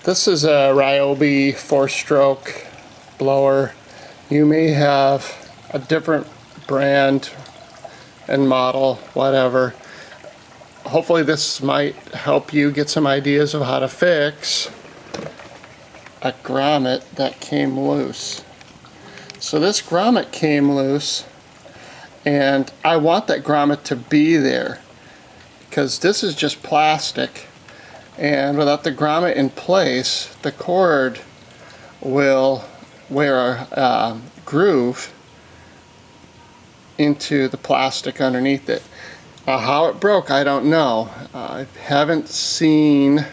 This is a Ryobi 4-stroke blower. You may have a different brand and model, whatever. Hopefully this might help you get some ideas of how to fix a grommet that came loose. So this grommet came loose, and I want that grommet to be there because this is just plastic, and without the grommet in place, the cord will wear a groove into the plastic underneath it. How it broke, I don't know. I haven't seen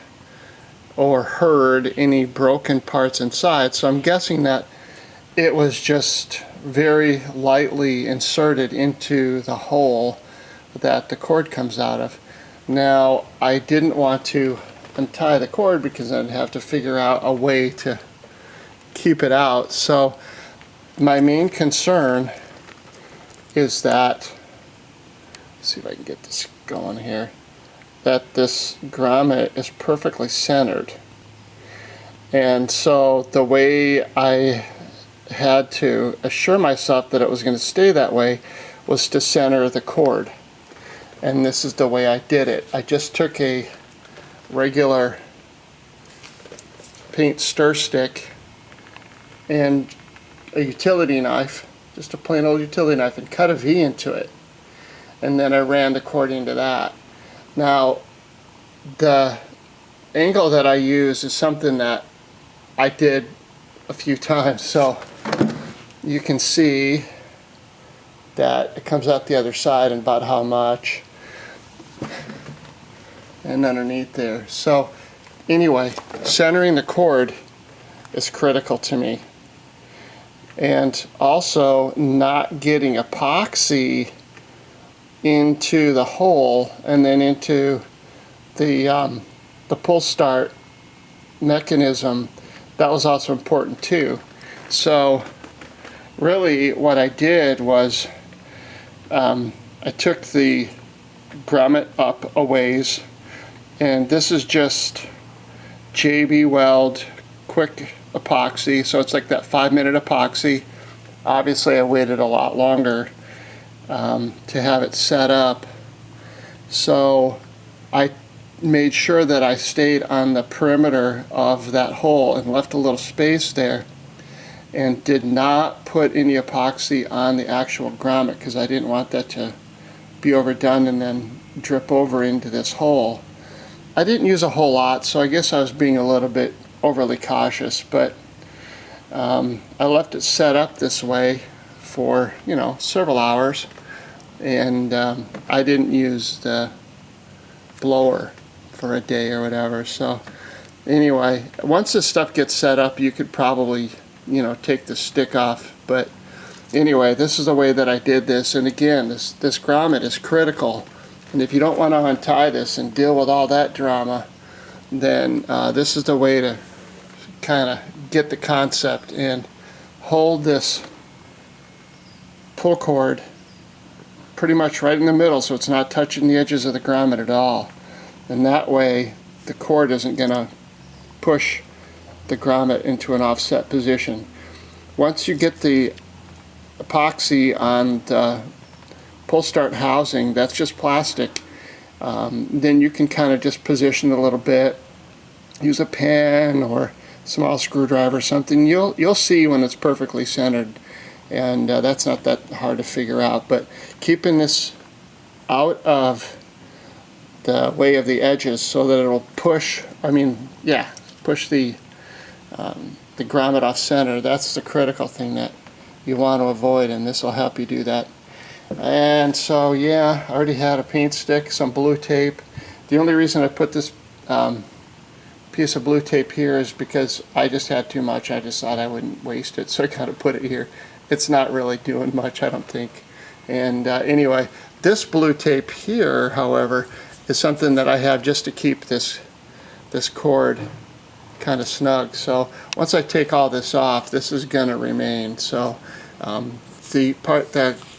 or heard any broken parts inside, so I'm guessing that it was just very lightly inserted into the hole that the cord comes out of. Now, I didn't want to untie the cord because I'd have to figure out a way to keep it out. So my main concern is that, let's see if I can get this going here, that this grommet is perfectly centered. And so the way I had to assure myself that it was going to stay that way was to center the cord. And this is the way I did it. I just took a regular paint stir stick and a utility knife, just a plain old utility knife, and cut a V into it. And then I ran the cord into that. Now, the angle that I use is something that I did a few times, so you can see that it comes out the other side and about how much, and underneath there. So anyway, centering the cord is critical to me, and also not getting epoxy into the hole and then into the pull start mechanism. That was also important too. So really what I did was I took the grommet up a ways, and this is just JB Weld quick epoxy, so it's like that 5-minute epoxy. Obviously I waited a lot longer to have it set up, so I made sure that I stayed on the perimeter of that hole and left a little space there, and did not put any epoxy on the actual grommet because I didn't want that to be overdone and then drip over into this hole. I didn't use a whole lot, so I guess I was being a little bit overly cautious, but I left it set up this way for, you know, several hours, and I didn't use the blower for a day or whatever. So anyway, once this stuff gets set up, you could probably, you know, take the stick off. But anyway, this is the way that I did this. And again, this grommet is critical, and if you don't want to untie this and deal with all that drama, then this is the way to kind of get the concept and hold this pull cord pretty much right in the middle, so it's not touching the edges of the grommet at all. And that way the cord isn't going to push the grommet into an offset position. Once you get the epoxy on the pull start housing, that's just plastic, then you can kind of just position it a little bit, use a pen or small screwdriver or something. You'll see when it's perfectly centered, and that's not that hard to figure out. But keeping this out of the way of the edges so that it'll push, push the grommet off center. That's the critical thing that you want to avoid, and this will help you do that. And so yeah, I already had a paint stick, some blue tape. The only reason I put this piece of blue tape here is because I just had too much. I just thought I wouldn't waste it, so I kind of put it here. It's not really doing much, I don't think. And anyway, this blue tape here, however, is something that I have just to keep this cord kind of snug. So once I take all this off, this is going to remain. So the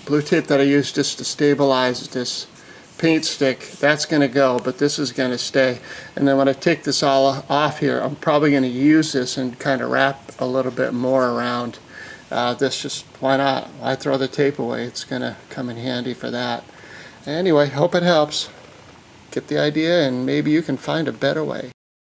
blue tape that I used just to stabilize this paint stick, that's going to go, but this is going to stay. And then when I take this all off here, I'm probably going to use this and kind of wrap a little bit more around this. Just why not? Why throw the tape away? It's going to come in handy for that. Anyway, hope it helps. Get the idea, and maybe you can find a better way.